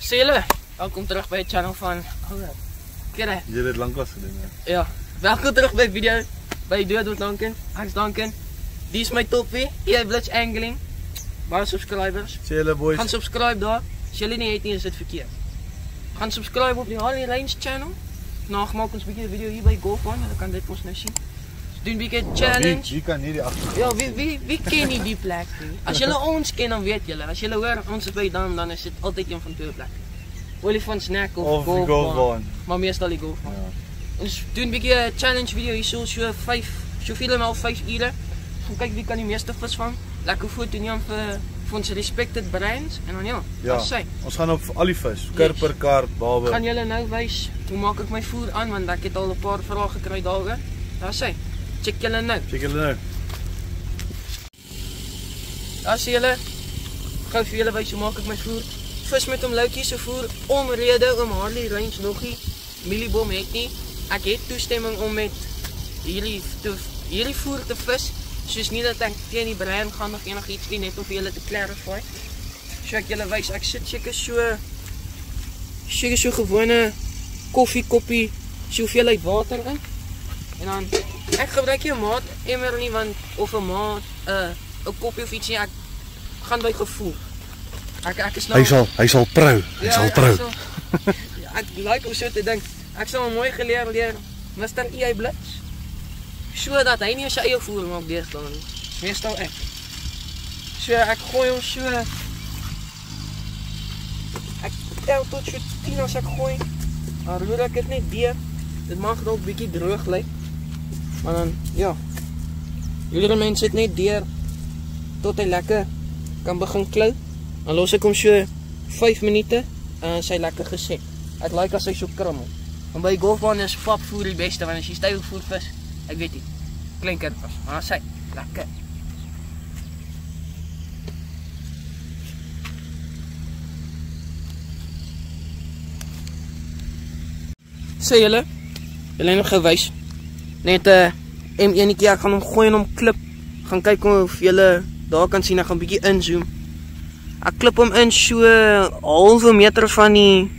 Sê julle, welkom terug by die channel van Kere. Jy het dit lanklaas gedoen, hè? Ja, welkom terug by die video by Dood met Duncan. Ek's Duncan. Die is my toppie, EA Blitz Angling. Baie subscribers. Sê julle boys. Gaan subscribe daar. As julle nie het nie, is dit verkeerd. Gaan subscribe op die Harley Range channel. Nou maak ons 'n bietjie 'n video hier by Golf One. Julle kan dit ons nou sien. Doen 'n bietjie challenge. Wie kan hierdie agter? Ja, wie ken nie die plek nie? As julle ons ken, dan weet julle. As julle hoor ons is by dan is dit altyd een van twee plekke. Olifantsnek of Golf One. Maar meestal die Golf One. Ja. Ons doen 'n bietjie 'n challenge video hier so 5 ure. Gaan kyk wie kan die meeste vis vang. Lekker foto neem vir ons respected brands en dan ja. Ons gaan op al die vis, kurper, karp, babbe. Gaan julle nou wys hoe maak ek my voer aan want ek het al 'n paar vrae gekry daaroor. Daar sê. Check julle nou. Check julle nou. Daar sien julle. Gou vir julle wys hoe maak ek my voer. Vis met hom loutjies se voer omrede om Harley Range nog nie. Mieliebom het nie. Ek het toestemming om met hierdie voer te vis. Soos nie dat ek teen die brand gaan of enigiets nie, net om vir julle te clarify. So ek julle wys, ek sit seker so gewone koffiekoppie hoeveelheid water in. En dan ek gebruik nie 'n maat emmer nie want of 'n maat 'n koppie of iets nie, ek gaan by gevoel. Ek is nou Hy sal prou. Hy sal prou. Ek like om so te dink. Ek sal hom mooi leer Mr. EA Blitz. Sodat hy nie sy eie voer maak deesdae nie. Meestal ek. So ek gooi hom so. Ek tel tot so 10 as ek gooi. Maar roer ek dit net deur. Dit mag dalk bietjie droog lyk. Maar dan ja. Julle mense sit net deur tot hy lekker kan begin klou. Dan los ek hom so 5 minute en sy lekker geset. Ek like as hy so krummel. En by golfbaan is vapvoer die beste want as jy stywe voer vis, ek weet nie, klein kurpers, maar sy lekker. Sê julle nog gewys. Net M1 ek gaan hom gooi en hom klip. Gaan kyk of julle daar kan sien, ek gaan bietjie inzoom. Ek klip hom in so 0,5 meter van die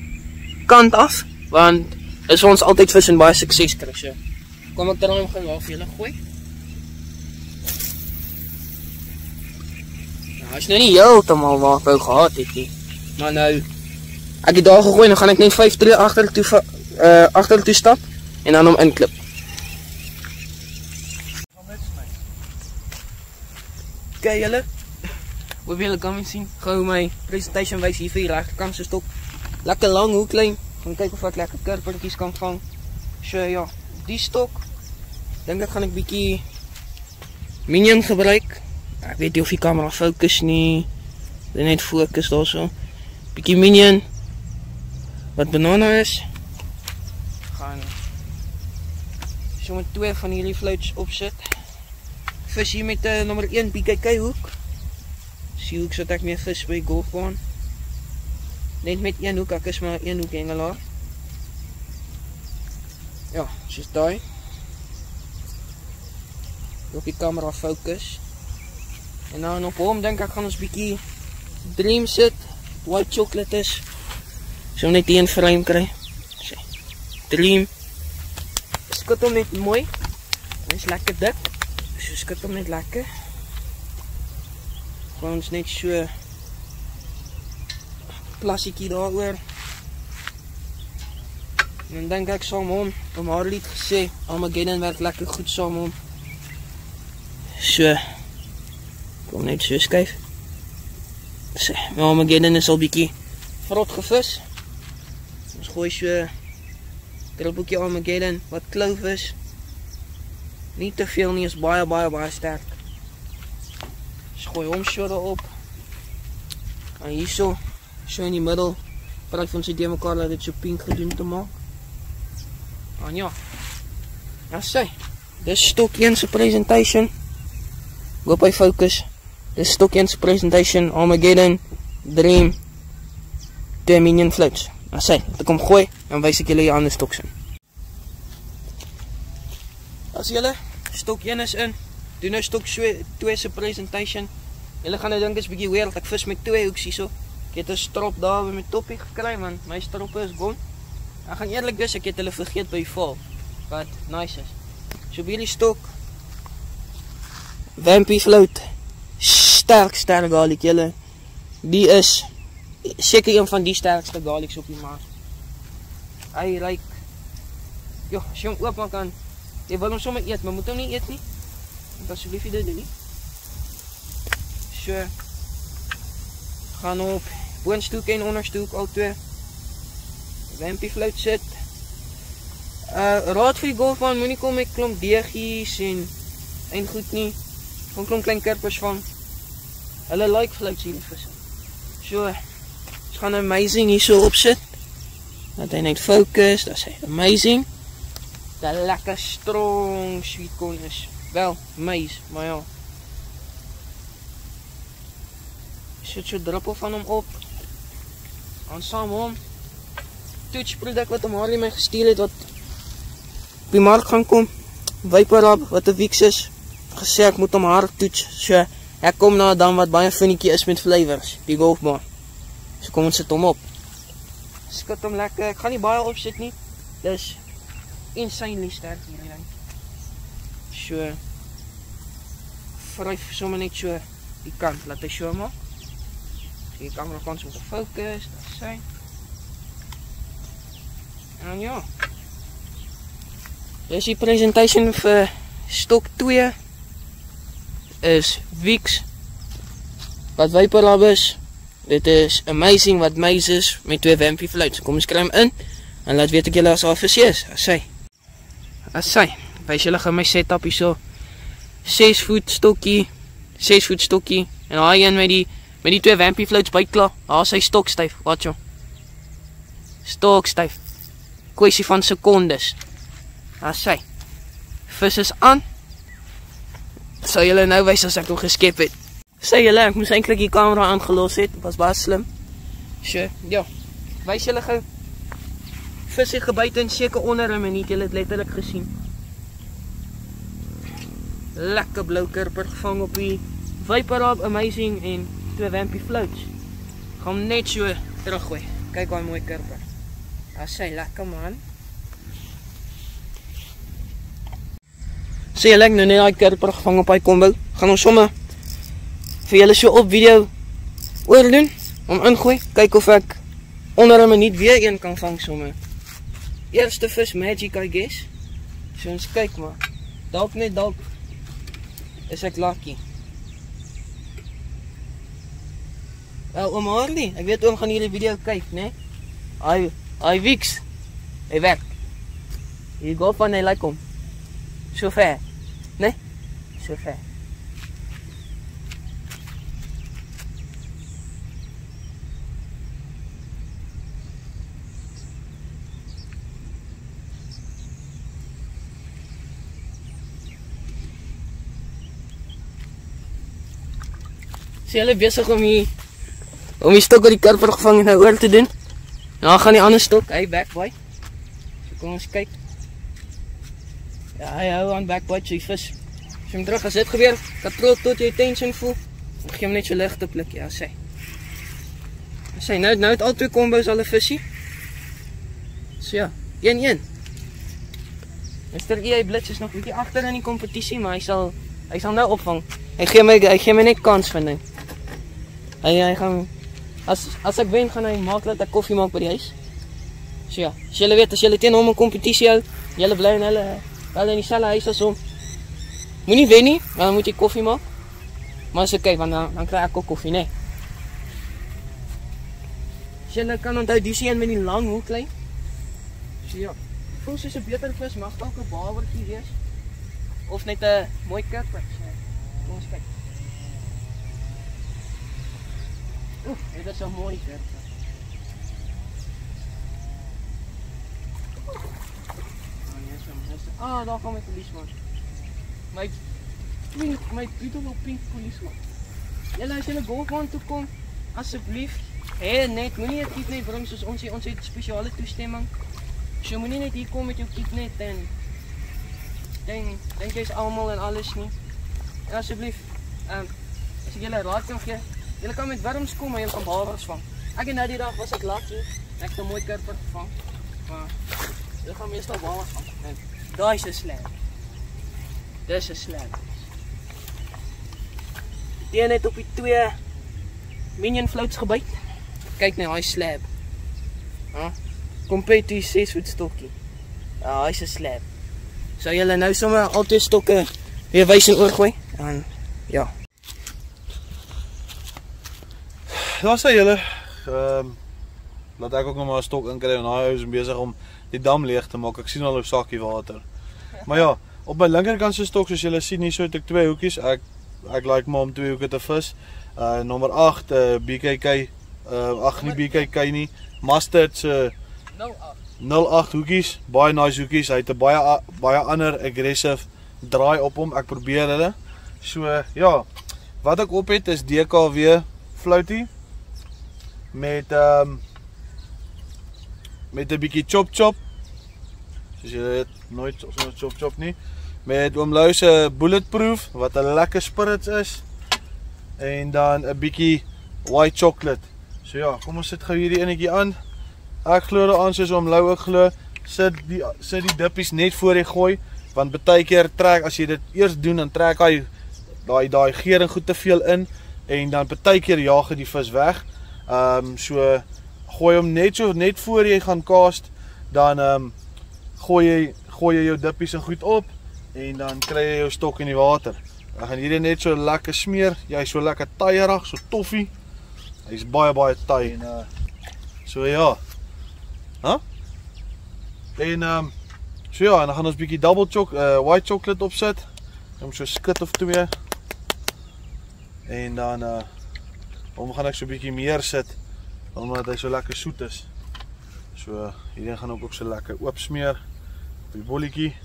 kant af, want is ons altyd vis en baie sukses kry. So kom ek dan hom gaan waar vir julle gooi. Nou is nou nie heeltemal waar ek wou gehad het nie. Maar nou ek het daar gegooi, dan gaan ek net 5 tree agter toe stap en dan hom inklip. Kyk julle. Hoe wil julle kan sien? Gou my presentation wys hier vir die regterkant se stok. Lekker lang, hoe klein. Gaan kyk of ek lekker kurpertjies kan vang. So ja, die stok. Dink ek gaan ek bietjie minion gebruik. Ek weet nie of die kamera fokus nie. Dit net fokus daarso. Bietjie minion. Wat banana is. Gaan so met 2 van hierdie floats opsit. Vis hier met nommer 1 BKK hoek. Sien hoek sodat ek meer vis by golfbaan. Net met 1 hoek, ek is maar 1 hoek hengelaar. Ja, soos daai. Op die camera fokus. En dan op hom dink ek gaan ons bietjie Dream sit. White chocolate is. So net die 1 frame kry. So, Dream. Skit hom net mooi. Hy is lekker dik. So skit hom net lekker. Gaan ons net so plassiekie daaroor. En dan dink ek saam hom, om Harley het gesê, Armageddon werk lekker goed saam hom. So, kom net so skuif. So, Armageddon is al bietjie vrot gevis. Ons gooi so druppeltjie Armageddon, wat klou is. Nie te veel nie, is baie sterk. Dus gooi hom so daarop. En hierso, so in die middel, praat ons dit mekaar dat dit so pink gedoen te maak. En ja, sê, dis stok 1 se presentation. Hoop hy focus. Dis stok 1 se presentation, Armageddon, Dream, 2 minion floats. Sê, dat ek hom gooi, dan wys ek julle die ander stoks in. As julle, stok 1 is in, doen nou stok 2 se presentation. Julle gaan nou dink is bietjie weird, ek vis met 2 hoeks hierso. Ek het 'n strop daar by my toppie gekry, want my stroppe is gone. Ek gaan eerlik wees, ek het hulle vergeet by die val. Wat nice is. So by hierdie stok. Vampy Float. Sterk garlic, julle. Die is seker een van die sterkste garlics op die mark. Hy ruik. Jo, as jy hom oopmaak kan. Jy wil hom sommer eet, maar moet hom nie eet nie. Want asseblief jy dit nie. So. Gaan op boonstoek en onderstoek al twee. Vampy Float sit. Raad vir die golfbaan, moenie kom met klomp deegies en goed nie. Kom klomp klein kerpers van. Hulle like floats hierdie visse. So, ons gaan amazing hier so opsit. Dat hy net focus, dat hy amazing. Dat lekker strong sweet corn is. Wel, maize, maar ja. Sit so druppel van hom op. En saam hom. Toetsproduk wat Harley my gestuur het, wat op die mark gaan kom. Vaporub, wat 'n Vicks is. Gesê ek moet hom hard toets. So, ek kom na 'n dam wat baie vinnetjie is met flavors, die golfbaan. So kom ons sit hom op. Skud hom lekker. Ek gaan nie baie opsit nie. Dis insanely sterk hierdie ding. So, vryf sommer net so die kant, laat hy so maak. Die camera kant moet fokus, dat is sy. En ja. Dis die presentation vir stok 2. Is Vicks. Wat Vaporub is. Dit is amazing wat maize is met 2 Vampy Floats. Kom ons kry hom in. En laat weet ek julle as al vis is. As sy. Wys julle gaan my setup hier so. 6 voet stokkie. 6 voet stokkie. En daai een met die 2 Vampy Floats byklaar. Daar is hy stokstyf. Wat joh. Stokstyf. Kwessie van sekondes. As sy. Vis is aan. Sou julle nou wys as ek hom geskep het. Sê julle, ek moes eintlik die kamera aangelos het. Was baie slim. So, ja. Wys julle gou. Vis het gebyt in seker onder 'n minuut. Julle het letterlik gesien. Lekker blou kurper gevang op die Vaporub amazing en 2 Vampy Floats. Gaan hom net so teruggooi. Kyk hoe mooi kurper. As sy lekker man. Sê julle, ek nou net daai kurper gevang op hy combo. Gaan ons sommer vir julle so op video oordoen, om ingooi, kyk of ek onder 'n minuut weer een kan vang sommer. Eerste vis magic I guess. So ons kyk maar. Dalk is ek lucky. Wel, oom Harley, ek weet oom gaan hierdie video kyk, né? Hy Vicks. Hy werk. Hier go van hy like hom. So ver, né? So ver. Sy hulle besig om die stok wat die kurper gevang het nou oor te doen. En dan gaan die ander stok, hy backbite. So kom ons kyk. Ja, hy hou aan backbite, so die vis. As jy hom terug, as dit gebeur, katrol tot jy tension voel, dan gee hom net so ligte blik, ja, sy. Sy, nou het al 2 combos al 'n visie. So ja, 1-1. Mr. E.I. Blitz is nog bietjie agter in die kompetisie, maar hy sal nou opvang. Hy gee my net kans van hy. Hy gaan, as ek wen, gaan hy maak dat ek koffie maak by die huis. So ja, as julle weet, as julle teen hom 'n kompetisie hou, julle bly in hulle, wel in dieselfde huis as hom. Moenie wen nie, dan moet jy koffie maak. Maar as ek kyk, want dan kry ek ook koffie, nee. As julle kan onthou, die is een met die lang hoeklyn. So ja, voel soos 'n beter vis, mag dalk 'n bawertjie wees. Of net 'n mooi kurper. Kom ons kyk. Oeh, dit is 'n mooi kurper. Daar gaan my policeman. My beautiful pink policeman. Julle, as julle golfbaan toe kom, asseblief, net, moenie 'n kietnet bring soos ons het spesiale toestemming. So moenie net hier kom met jou kietnet en dink jy's almal en alles nie. En asseblief, as ek julle raad kan gee, julle kan met wurms kom, maar julle kan balers vang. Ek en nou die dag was ek lucky. Ek het 'n mooi kurper gevang. Maar hulle gaan meestal baie gaan. En daai is 'n slab. Dis 'n slab. Die een het op die 2 minion floats gebyt. Kyk net daai slab. Ha? Compared to 6 voet stokkie. Ja, hy's 'n slab. Sou julle nou sommer al twee stokke weer wys en oorgooi? En ja. Daar sê julle, laat ek ook nog maar 'n stok inkry en daai ou is besig om die dam leeg te maak. Ek sien al 'n sakkie water. Maar ja, op my linkerkant se stok soos julle sien hier so het ek 2 hoekies. Ek like maar om 2 hoeke te vis. Nommer 8 BKK ag nie BKK nie. Mustard se 08 hoekies, baie nice hoekies. Hy het 'n baie ander aggressive draai op hom. Ek probeer hulle. So ja, wat ek op het is DKW floatie met 'n bietjie chop. Soos jy weet, nooit so chop nie. Met oom Lou se bulletproof wat 'n lekker spirits is. En dan 'n bietjie white chocolate. So ja, kom ons sit gou hierdie enetjie aan. Ek glo daaraan soos oom Lou ook glo, sit die dippies net voor jy gooi, want baie keer trek as jy dit eers doen dan trek hy daai geuring goed te veel in en dan baie keer jaag hy die vis weg. So gooi hom net voor jy gaan cast, dan gooi jy jou dippies en goed op en dan kry jy jou stok in die water. Ek gaan hierdie net so lekker smeer. Hy's so lekker taierig, so toffie. Hy's baie taai en so ja. Huh? En so ja, en dan gaan ons bietjie white chocolate opsit. Om so skit of 2. En dan hom gaan ek so bietjie meer sit omdat hy so lekker soet is. So hierdie gaan ook so lekker oop smeer op die bolletjie.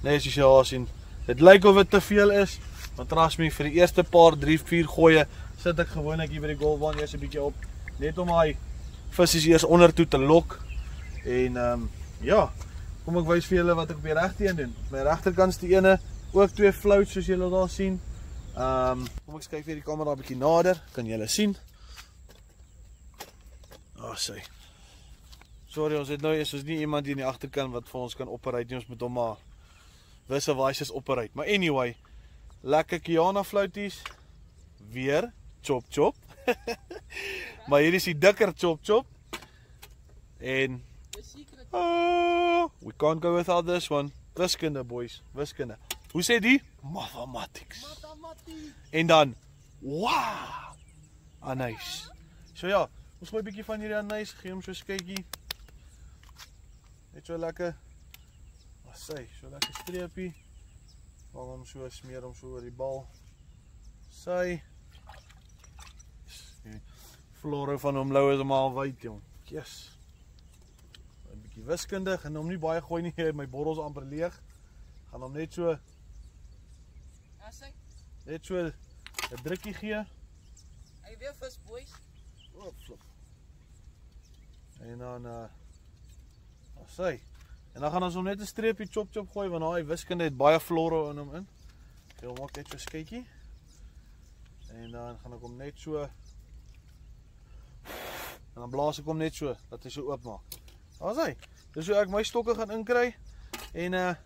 Nee, soos jy al sien, dit lyk of dit te veel is, want trust me, vir die eerste paar 3-4 gooie sit ek gewoonlik hier by die golfbaan eers 'n bietjie op, net om hy visies eers onder toe te lok. En ja, kom ek wys vir julle wat ek op die regte een doen. Op my regterkant is die ene ook 2 floats soos julle daar sien. Kom ek skuif hier die kamera 'n bietjie nader, kan julle sien. Sê. Sorry, ons het nou eers nie iemand hier in die agterkant wat vir ons kan operate nie, ons moet hom maar wisse wyses operate. Maar anyway, lekker Kiana floaties, weer chop. Maar hier is die dikker chop. En we can't go without this one. Wiskunde boys, wiskunde. Hoe sê die? Mathematics. En dan, wow, anys. So ja, ons gooi 'n bietjie van hierdie anys, gee hom so 'n skytjie. Net so lekker. So lekker streepie. Waar hom so smeer hom so oor die bal. Sy. Flore van hom Lou is almal wyd, jong. Yes. 'n Bietjie wiskundig en hom nie baie gooi nie, my borrels amper leeg. Gaan hom net so net so 'n drukkie gee. Hy weer vis boys. Flip. En dan sy. En dan gaan ons hom net 'n streepie chop gooi want daai wiskunde het baie flore in hom in. Ek maak net so skytjie. En dan gaan ek hom net so en dan blaas ek hom net so dat hy so oop maak. Daar's hy. Dis hoe ek my stokke gaan inkry. En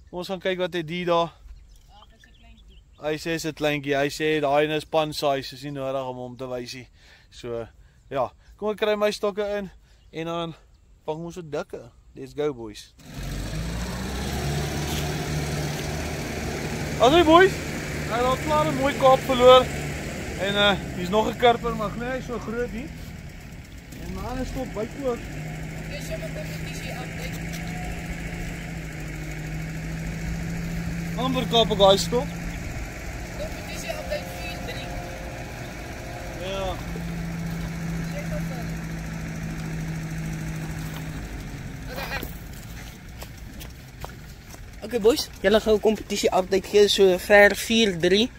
kom ons gaan kyk wat hy die daar. Hy sê is 'n kleintjie. Hy sê daai is pan size, is nie nodig om hom te wys nie. So ja, kom ek kry my stokke in en dan vang ons so dikke. Let's go boys. Alright boys. Hy het al klaar 'n mooi kaap verloor. En hier's nog 'n karper, maar nee, hy's so groot nie. En my ander stok byt ook. Dis sommer kompetisie update. Amper kaap ek daai stok. Kompetisie update 4-3. Ja. Okay boys, julle gou 'n kompetisie update gee so ver 4-3.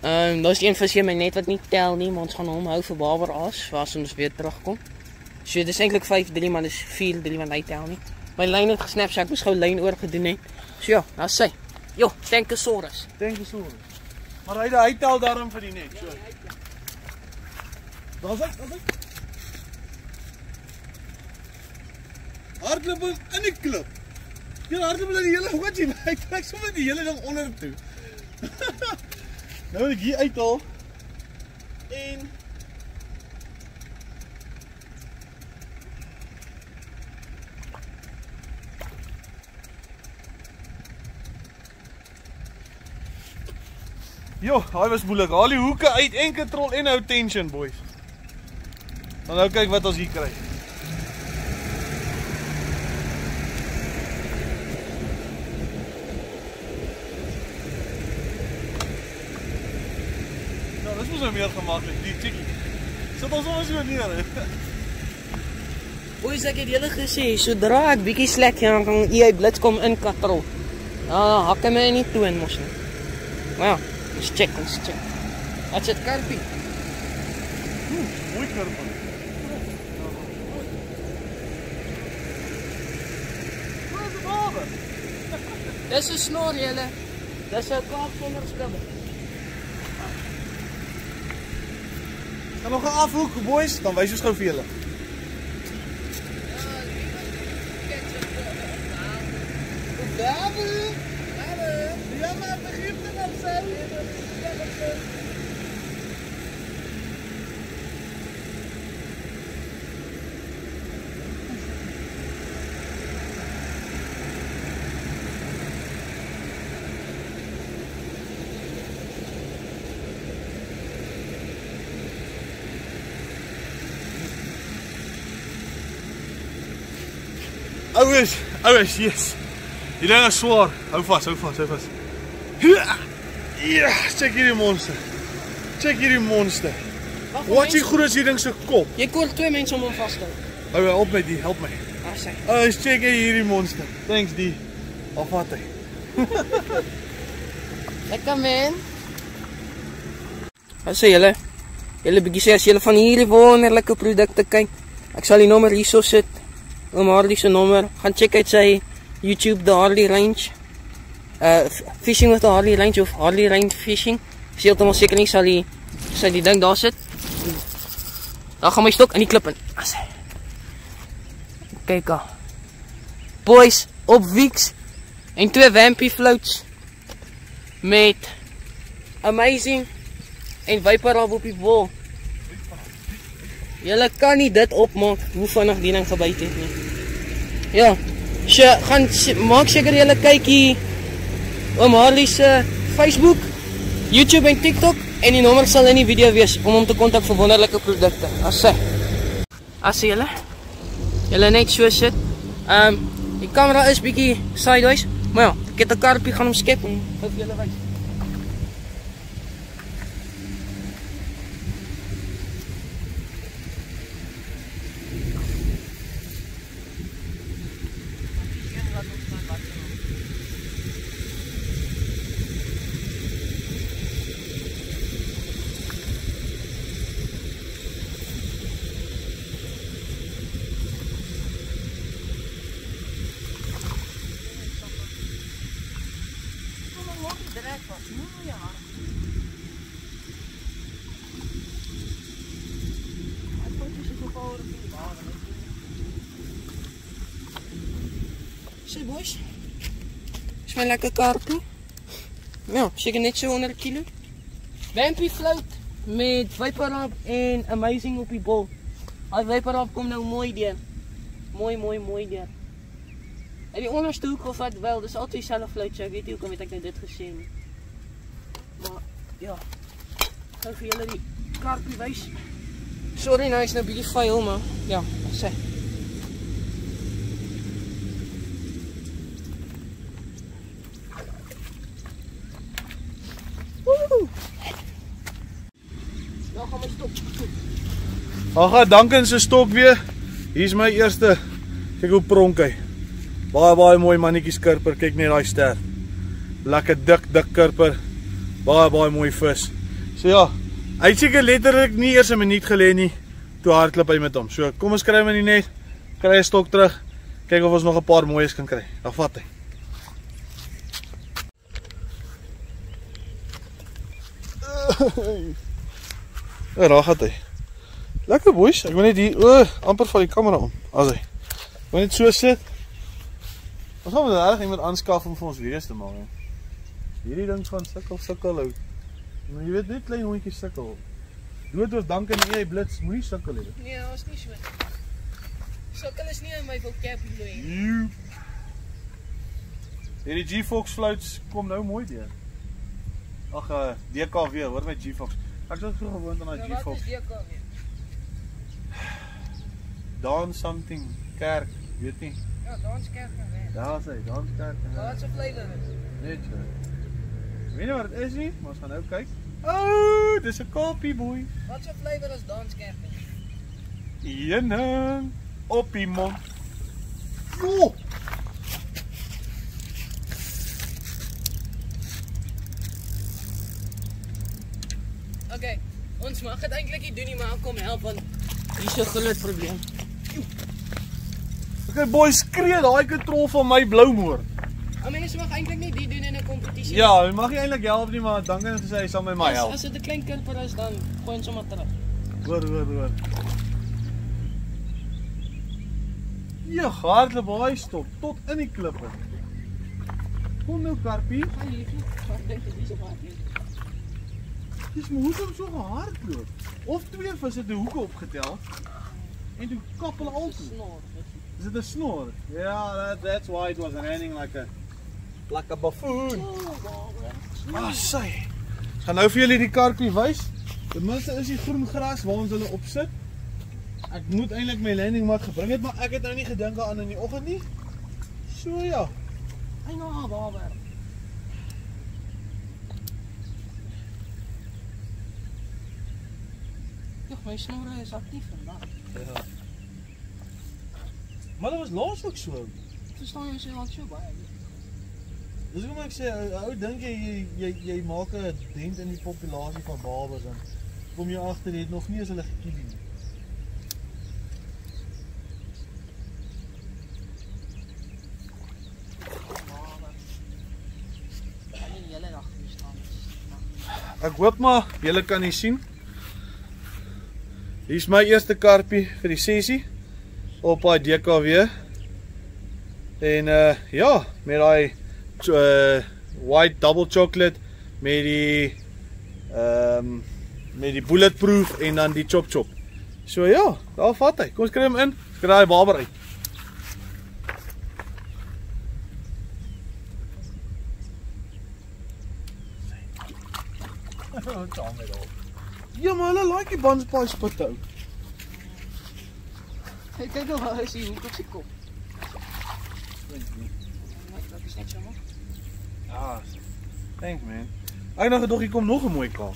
Daar's een vis hier my net wat nie tel nie, maar ons gaan hom hou vir Barber Aas vir as ons weer terugkom. So dis eintlik 5-3, maar dis 4-3 want hy tel nie. My lyn het gesnap, so ek moes gou lyn oorgedoen het. So ja, daar's sy. Jo, Tankosaurus. Maar hy tel daarom vir die net, so. Daar's hy. hardloop in die klip. Jy hardloop in die hele goedjie, ek trek sommer die hele ding onder toe. Nou moet ek hier uithaal. En jo, hy was moeilik. Haal die hoeke uit en control en hou tension, boys. Dan nou kyk wat ons hier kry. Nou, dis mos nou meer gemaklik, die chickie. Sit ons ons so neer, hè. Boys, ek het julle gesê, sodra ek bietjie slek gaan, kan jy blits kom in katrol. Ja, hak hy my in die toon mos nie. Maar ja, ons check. Wat is dit karpie? Mooi karpie. Wat is dit hawe? Dis 'n snor julle. Dis 'n kaapsonderskibbe. Dan nog 'n afhoek, boys, dan wys ons gou vir julle. Ouers, yes. Die ding is zwaar. Hou vast. Ja, check hierdie monster. Wat is die groot die ding se kop? Jy koor 2 mense om hom vas te hou. Ou, help my die, help my. Ouers, check hierdie monster. Thanks die. Of wat hy. Lekker man. Wat sê julle? Julle bietjie sê as julle van hierdie wonderlike produkte kyk. Ek sal die nommer hierso sit. Oom Harley se nommer. Gaan check uit sy YouTube The Harley Range. Fishing with the Harley Range of Harley Range Fishing. Ek sê heeltemal seker nie sal die ding daar sit. Daar gaan my stok in die klip in. Kyk al. Boys op Wieks en 2 Vampy floats met Amazing en Viper op die wol. Julle kan nie dit opmaak hoe vinnig die ding gebyt het nie. Ja, gaan maak seker julle kyk hier Oom Harley se Facebook, YouTube en TikTok en die nommer sal in die video wees om hom te kontak vir wonderlike produkte. As julle net so sit. Die kamera is bietjie sideways, maar ja, ek het 'n karpie gaan hom skep en gou vir julle wys. Sê boys, is my lekker karpie. Ja, seker net so 100 kilo. Vampy float met Viper Rap en Amazing op die bol. Hy Viper Rap kom nou mooi deur. Mooi deur. En die onderste hoek of wat wel, dis altyd dieselfde float, so ek weet nie hoekom het ek nou dit gesê nie. Maar ja, gou vir julle die karpie wys. Sorry nou, is nou bietjie vuil, maar ja, sê. Nou gaan my stok. Aga, Duncan se stok weer. Hier is my eerste. Kyk hoe pronk hy. Baie mooi mannetjies kurper, kyk net daai ster. Lekker dik kurper. Baie mooi vis. So ja, hy het seker letterlik nie eers 'n minuut gelê nie toe hardloop hy met hom. So kom ons kry hom in die net. Kry 'n stok terug. Kyk of ons nog 'n paar mooies kan kry. Dan vat hy. Ja, daar gaat hy. Lekker boys, ek wil net hier, amper van die kamera om. As hy. Wil net so sit. Ons gaan moet regtig iemand aanskaf om vir ons video's te maak. Hierdie ding van sukkel hou. Maar jy weet net klein hondjies sukkel. Dood of dank en jy blits, moenie sukkel hê. Nee, ons nie so. Sukkel is nie in my vocabulary. Hierdie G-Fox floats kom nou mooi deur. Ag, DKW, hoor my G-Fox. Ek is so gewoond aan daai G-Fox. Wat is DKW? Dance something, kerk, weet nie. Ja, danskerk en weg. Daar is hy, danskerk en Wat se flavor? net so. Weet nie wat dit is nie, maar ons gaan nou kyk. Oh, dis 'n kopie boy. Wat se flavor is danskerk? Eening op die mond. Jo! Okay, ons mag dit eintlik nie doen nie, maar kom help want hier is 'n groot probleem. Okay, boy, skree daai kontrol van my blou moor. Mense mag eintlik nie die doen in 'n kompetisie. Ja, jy mag nie eintlik help nie, maar dankie dat jy sê hy sal my help. As dit 'n klein kurper is, dan gooi ons sommer terug. Hoor. Ja, hardloop baie stop tot in die klippe. Kom nou, karpie. Gaan liefie, wat dink jy dis op haar? Dis moet hom so hardloop. Of twee visse het 'n hoeke opgetel en toe kap hulle al toe. Snor. Is dit 'n snor? Yeah, that's why it was raining like a buffoon. Ah, sy. Ek gaan nou vir julle die karpie wys. Ten minste is die groen gras waar ons hulle op sit. Ek moet eintlik my landing mat gebring het, maar ek het nou nie gedink daaraan in die oggend nie. So ja. Hy nou waar. Ja, my snor is aktief vandag. Ja. Maar dat was laas ook so. Verstaan jy al so baie? Dis hoekom ek sê, ou dink jy maak 'n dent in die populasie van babas en kom jy agter jy het nog nie eens hulle gekiel nie. Ek hoop maar julle kan nie sien. Hier is my eerste karpie vir die sessie op daai DKW. En ja, met daai white double chocolate met die bulletproof en dan die chop chop. So ja, daar vat hy. Kom ons kry hom in. Ons kry daai baber uit. Ja, maar hulle like die Bunspy spit ou. Hey, kyk nou waar is die hoek op sy kop. Dat is net so mooi. Ja, thanks man. Ek nog gedog hier kom nog 'n mooi kaap.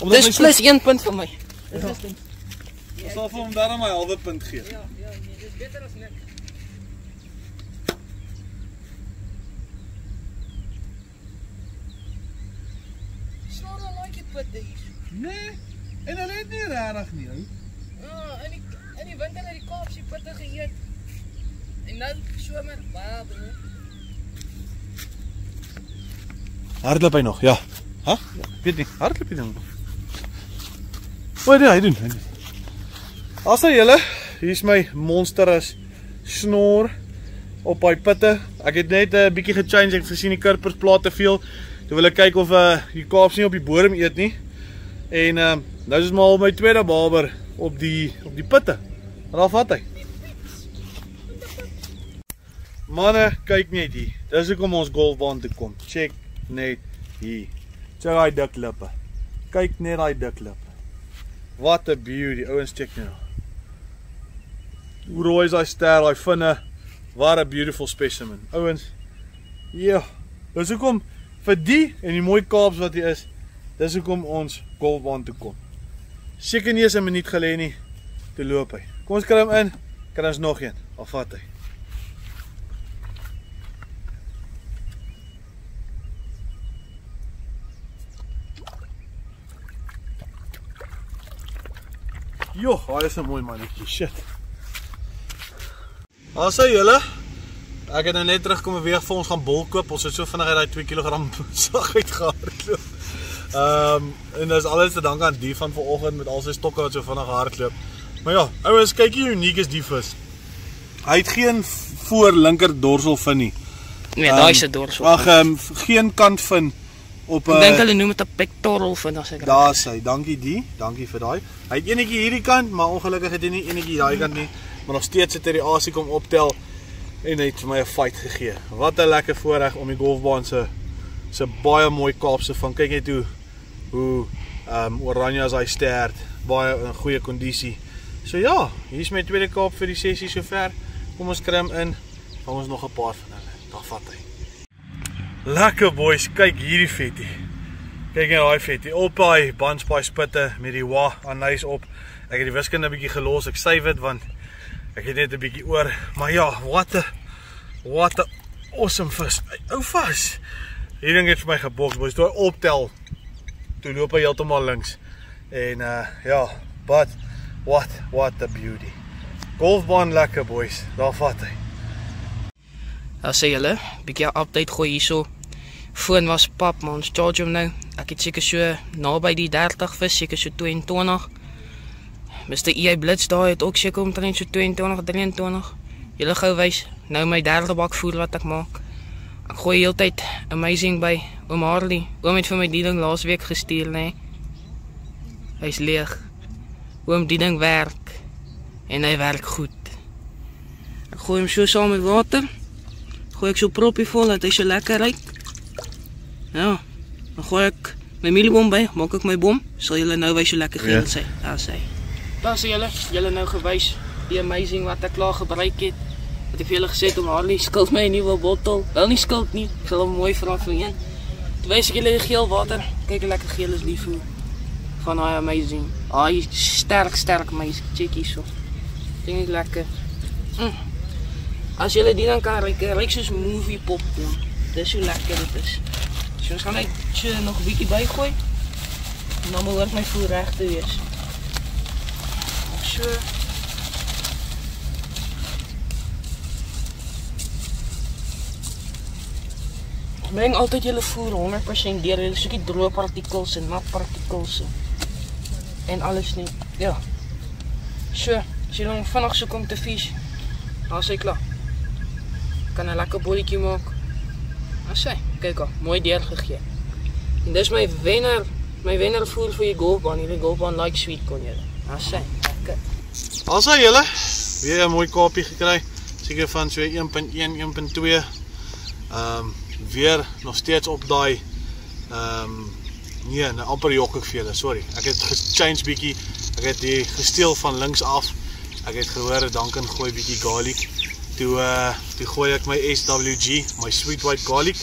Dis plus 1 punt vir my. Ons sal vir hom daarom my halwe punt gee. Ja, nee, dis beter as niks. Snor like die putte hier. Nee, en hulle het nie regtig nie ou. Ja, in die winter het die Kaapse putte geëet. En nou somer, baie broer. Hardloop hy nog? Ja. Ha? Ja, weet nie. Hardloop hy nog? Wat doen hy doen? As julle, hier is my monsterus snor op daai putte. Ek het net 'n bietjie gechange, ek het gesien die kurpers plaat te veel. Toe wil ek kyk of die Kaaps nie op die bodem eet nie. En nou is maar my tweede baber op die putte. En daar vat hy. Manne, kyk net hier. Dis hoekom ons golfbaan toe kom. Check net hier. Check daai dik lippe. Kyk net daai dik lippe. What a beauty. Ouens, check nou. Hoe rooi is daai ster, daai vinne. What a beautiful specimen. Ouens. Ja. Dis hoekom vir die en die mooi Kaaps wat hier is, dis hoekom ons golfbaan toe kom. Seker nie eens 'n minuut gelê nie, toe loop hy. Kom ons kry hom in, kan ons nog een, al vat hy. Jo, hy is 'n mooi mannetjie, shit. As hy julle, ek het nou net terugkom en weer vir ons gaan bol koop. Ons het so vinnig uit daai 2 kg sag uitgehardloop. En dis alles te danke aan die van vanoggend met al sy stokke wat so vinnig hardloop. Maar ja, ouens, kyk hoe uniek is die vis. Hy het geen voor linker dorselvin nie. Nee, daai is 'n dorsel. Ag, geen kantvin op 'n Ek dink hulle noem dit 'n pectoral fin as ek. Daar is hy. Dankie vir daai. Hy het enetjie hierdie kant, maar ongelukkig het hy nie enetjie daai kant nie, maar nog steeds het hy die asie kom optel en hy het vir my 'n fight gegee. Wat 'n lekker voorreg om die golfbaan se baie mooi Kaapse van. Kyk net hoe oranje as hy stert, baie in goeie kondisie. So ja, hier is my tweede Kaap vir die sessie sover. Kom ons kry hom in. Vang ons nog 'n paar van hulle. Daar vat hy. Lekker boys, kyk hierdie vettie. Kyk net daai vettie. Op daai bunchpie spitte met die anys op. Ek het die wiskunde 'n bietjie gelos. Ek save dit want ek het net 'n bietjie oor. Maar ja, what a awesome vis. Ou vas. Hierdie ding het vir my gebok, boys. Toe hy optel, toe loop hy heeltemal links. En ja, but what a beauty. Golfbaan lekker boys. Daar vat hy. Daar sê julle, bietjie update gooi hierso. Foon was pap, maar ons charge hom nou. Ek het seker so naby die 30 vis, seker so 22. Mr. EA Blitz daar het ook seker omtrent so 22, 23. Julle gou wys, nou my derde bak voer wat ek maak. Ek gooi heeltyd amazing by oom Harley. Oom het vir my die ding laas week gestuur, nee. Hy's leeg. Oom, die ding werk. En hy werk goed. Ek gooi hom so saam met water. Gooi ek so propie vol dat hy so lekker ruik. Ja, dan gooi ek my mieliebom by, maak ek my bom. Sal julle nou wys so lekker geel sy. Daar sê. Daar sê julle nou gewys die amazing wat ek klaar gebruik het. Wat ek vir julle gesê het om Harley skuld my 'n nuwe bottel. Wel nie skuld nie, ek sal hom mooi vra vir een. Toe wys ek julle die geel water. Kyk hoe lekker geel is die voer van daai amazing. Daai sterk meisie, check hierso. Ding is lekker. As julle die dan kan ryk soos movie popcorn. Dis hoe lekker dit is. So ons gaan net so nog 'n bietjie bygooi. En dan behoort my voer reg te wees. So. Meng altyd julle voer 100% deur. Julle soek die droë partikels en nat partikels en alles nie. Ja. So, as jy dan vinnig soek om te vis, dan is hy klaar. Kan 'n lekker bolletjie maak. Dan sê, kyk al, mooi deurgegee. En dis my wenner voer vir die golfbaan. Hierdie golfbaan like sweet kon julle. Dan sê, lekker. As hy julle weer 'n mooi kaapie gekry. Seker van so 1.1, 1.2. Weer nog steeds op daai nee, nou amper jok ek vir julle, sorry. Ek het gechange bietjie. Ek het die gesteel van links af. Ek het gehoor Duncan gooi bietjie garlic. Toe gooi ek my SWG, my sweet white garlic.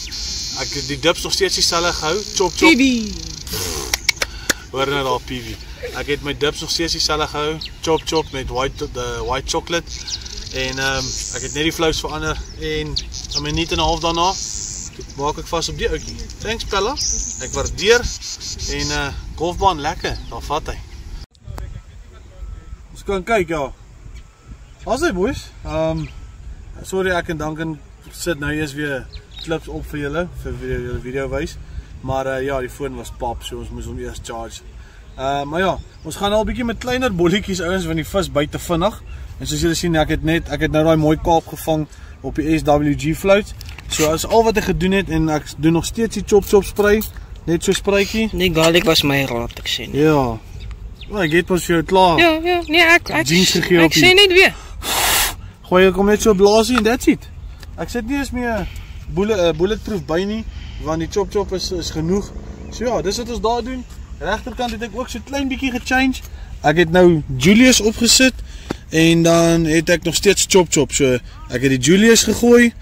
Ek het die dips nog steeds dieselfde gehou. Chop. PB. Hoor nou daar PB. Ek het my dips nog steeds dieselfde gehou. Chop met white chocolate. En ek het net die flous verander en 'n minuut en 'n half daarna maak ek vas op die ouetjie. Thanks Pella. Ek waardeer en golfbaan lekker. Daar vat hy. Ons kan kyk ja. As hy boys. Sorry ek en Duncan sit nou eers weer clips op vir julle vir video wys. Maar ja, die foon was pap, so ons moes hom eers charge. Maar ja, ons gaan al 'n bietjie met kleiner bolletjies ouens want die vis buite vinnig. En soos julle sien, ek het nou daai mooi kaap gevang op die SWG float. So as al wat ek gedoen het en ek doen nog steeds die chop spray, net so spruitjie. Die garlic was my raad ek sê nie. Ja. Maar ek het mos vir jou klaar. Ja, nee ek sê net weer. Gooi ek hom net so blaasie en that's it. Ek sit nie eens meer bulletproof by nie, want die chop is genoeg. So ja, dis wat ons daar doen. Regterkant het ek ook so klein bietjie gechange. Ek het nou Julius opgesit en dan het ek nog steeds chop. So ek het die Julius gegooi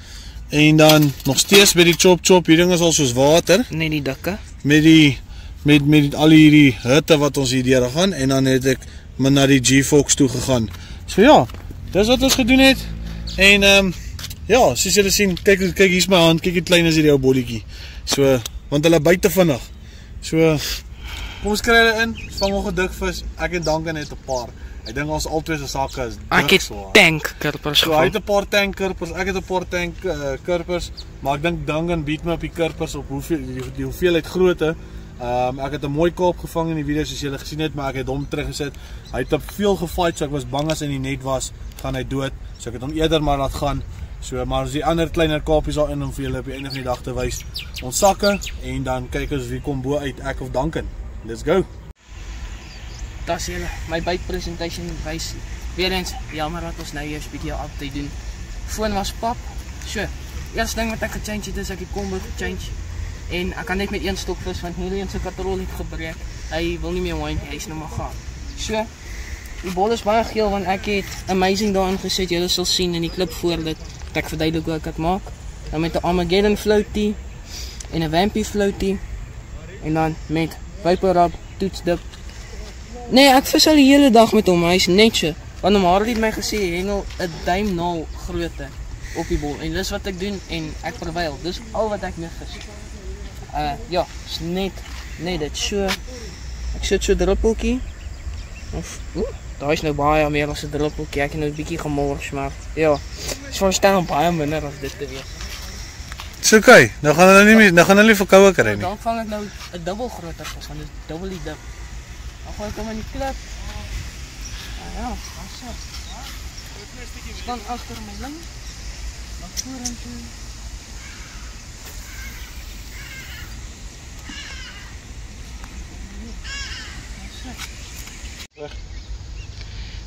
en dan nog steeds by die chop. Hierdie ding is al soos water. Net die dikke. Met al hierdie hitte wat ons hier deur gaan en dan het ek maar na die G-Fox toe gegaan. So ja, dis wat ons gedoen het. En ja, soos julle sien, kyk hier's my hand, kyk hoe klein is hierdie ou bolletjie. So, want hulle buite vinnig. So, kom ons kry hulle in, vang nog 'n dik vis. Ek en Duncan het 'n paar. Ek dink ons albei se sakke is dik. Ek het tankkurpers so, hy het 'n paar tankkurpers, ek het 'n paar tankkurpers, maar ek dink Duncan beat my op die kurpers op die hoeveelheid grootte. Ek het 'n mooi kaap gevang in die video soos julle gesien het, maar ek het hom teruggesit. Hy het op veel gefight, so ek was bang as hy in die net was, gaan hy dood. So ek het hom eerder maar laat gaan. So maar as die ander kleiner kaapies daarin om vir julle op die einde van die dag te wys. Ons sakke en dan kyk ons wie kom bo uit, ek of Duncan. Let's go. Das julle, my byte presentation wys. Weer eens, jammer dat ons nou eers 'n bietjie update doen. Foon was pap. So, eerste ding wat ek gechange het is ek die combo gechange. En ek kan net met een stokvis want hierdie een se katrol het gebreek. Hy wil nie meer whine, hy is nou maar gaan. So, die bol is baie geel want ek het Amazing daarin gesit. Julle sal sien in die klip voor dit dat ek verduidelik hoe ek dit maak. Dan met 'n Armageddon floatie en 'n Vampy floatie en dan met Viper Rub toetsdip. Nee, ek vis al die hele dag met hom, hy is net so. Want normaal het my gesê, hengel 'n duimnaal grootte op die bol. En dis wat ek doen en ek verwyl. Dis al wat ek mee vis. Ja, is net dit. So, ek sit so 'n druppeltjie. Of, daar is nou baie meer as 'n druppeltjie. Ek het nou 'n bietjie gemors, maar ja, is verstaan baie minder as dit te wees. Dis okay. Nou gaan hulle nie meer, nou gaan hulle nie verkoue kry nie. Dan vang ek nou 'n dubbel groter vis, want dit is dubbel die dip. Dan gooi ek hom in die klip. Ja, dan so. Staan agter my lyn. Dan vorentoe.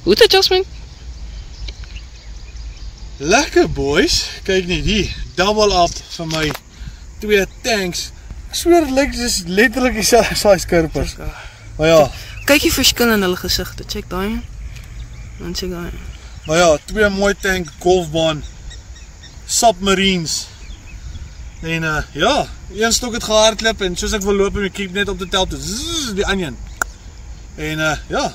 Hoe het Jasmine? Lekker boys, kyk net hier, double up vir my 2 tanks. Ek sweer dit lyk soos letterlik dieselfde size kurpers. Maar ja, kyk die verskil in hulle gesigte. Check daai. Dan check daai. Maar ja, 2 mooi tank golfbaan submarines. En ja, een stok het gehardloop en soos ek wil loop en ek kyk net op die tel toe, zzz, die onion. En ja,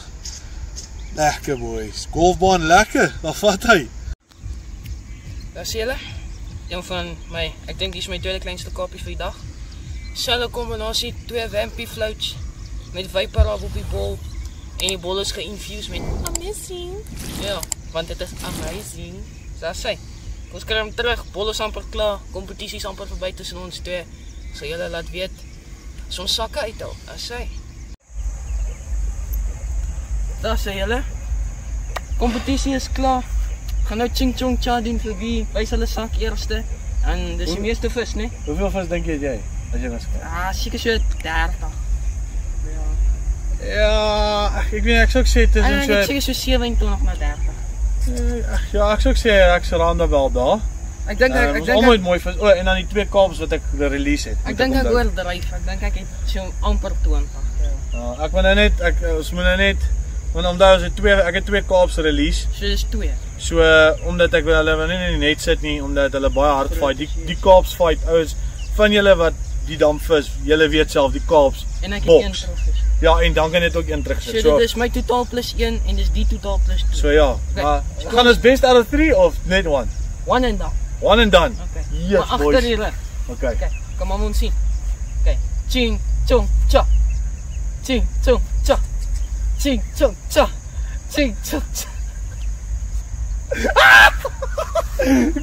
lekker boys, golfbaan lekker, wat vat hy? Daar sien julle, een van my, ek dink die is my tweede kleinste kaapie vir die dag. Selfe kombinasie, 2 Vampy floats met Viper Rub op die bol en die bol is geïnfused met Amazing. Ja, want dit is amazing. So daar sê, ons kry hom terug, bol is amper klaar, kompetisie is amper verby tussen ons twee. So julle laat weet, as ons sakke uithou, daar sê. Daar sê julle, kompetisie is klaar. Gaan nou ching chong cha doen vir wie wys hulle sak eerste. En dis die meeste vis, né? Hoeveel vis dink jy het jy, as jy was kyk? Seker so 30. Ja, ek weet ek sou sê tussen so. Ek seker so 27 na 30. Ja, ek sou sê ek's rondabel daar. Ek dink ons almal mooi vis. En dan die 2 kaaps wat ek release het. Ek dink ek oordryf. Ek dink ek het so amper 20. Ja, ek wil nou net ons moet nou net want onthou ek het 2 kaaps release. So dis 2. So omdat ek wil hulle nie in die net sit nie omdat hulle baie hard fight. Die kaaps fight ouens van julle wat die dam vis. Julle weet self die kaaps. En ek het 1 teruggesit. Ja, en dan kan dit ook 1 terugsit. So dit is my totaal plus 1 en dis die totaal plus 2. So ja, maar gaan ons best out of 3 of net 1? 1 and done. 1 and done. Okay. Yes, maar boys. Agter die rug. Okay. Okay, kom maar ons sien. Okay. Ching chong cha. Ching chong cha. Ching chong cha. Ching chong cha.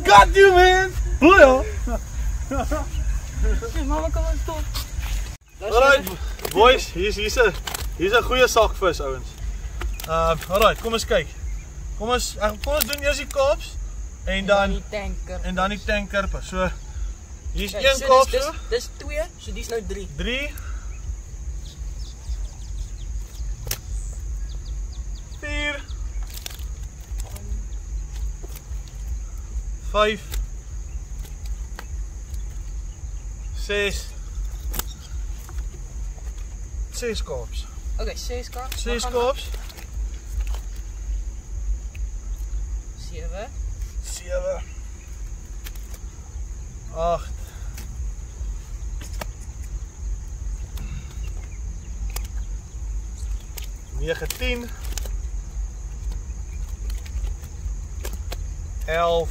Got you, man! Boy! Hey, mama, kom ons toe. Alright, boys, hier's 'n goeie sakvis, ouens. Alright, kom ons kyk. Kom ons doen eers die kaaps en dan die tanker. En dan die tankerpe. So hier's Okay, 1 kaap so. Dis 2, so dis nou 3. 3 4 5 6 kaaps. Okay, 6 kaaps. 6 kaaps. 7 8 9 10 11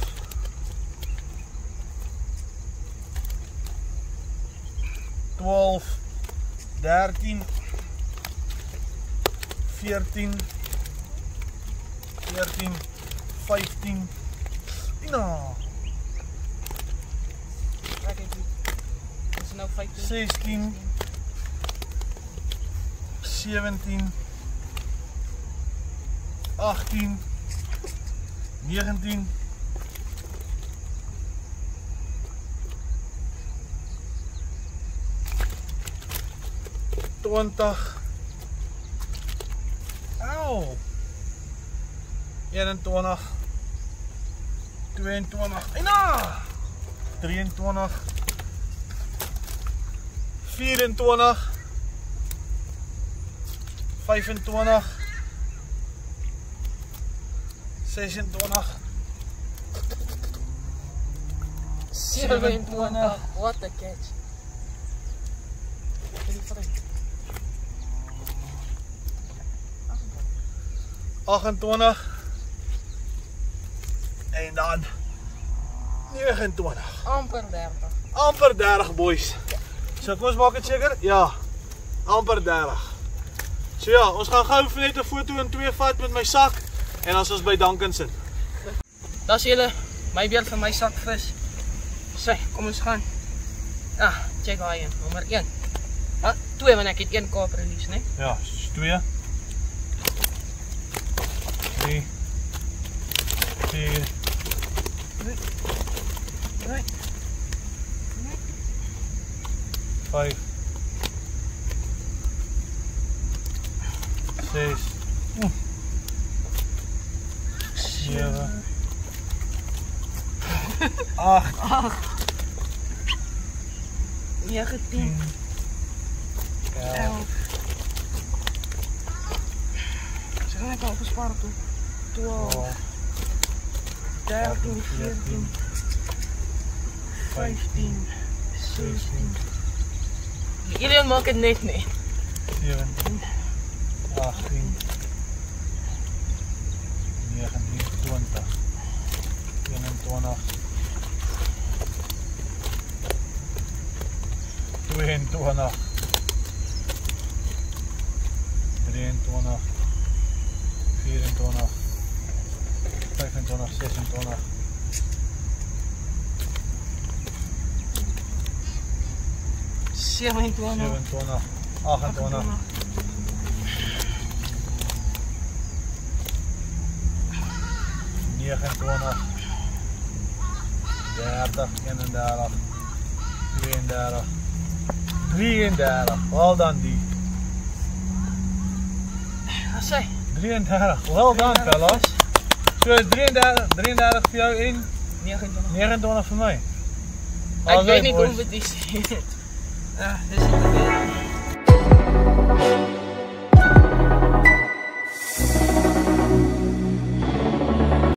12 13 14 15 no. Dis nou 15. 16 17, 18, 19, 20, au, 21, 22, eina, 23, 24, 25, 26, 27, what a catch. $28 en dan 29. Amper 30. Amper 30 boys. So kom ons maak dit seker? Ja. Amper 30. So ja, ons gaan gou net 'n foto en 2 vat met my sak en dan is ons by Duncanson. Das julle my beeld van my sakvis. Sê, kom ons gaan. Ah, check hy in, nommer 1. Ja, 2 want ek het 1 Kaap release, né? Ja, 2. 3. 4. 5. 6. 7. 8. 19. 11. Zeg ik al gespaard toe. 12. 13, 14. 15. 16. Jullie maak het net nie. 17. 18. 19, 20. 21. 22. 23. 24. 25, 26. 27. 27, 28. 29. 30, 31. 32. 33. Well done, D. Wat sê? 33. Well done, fellas. So is 33 vir jou en 29. 29 vir my. Ek weet nie kompetisie. Ja, dis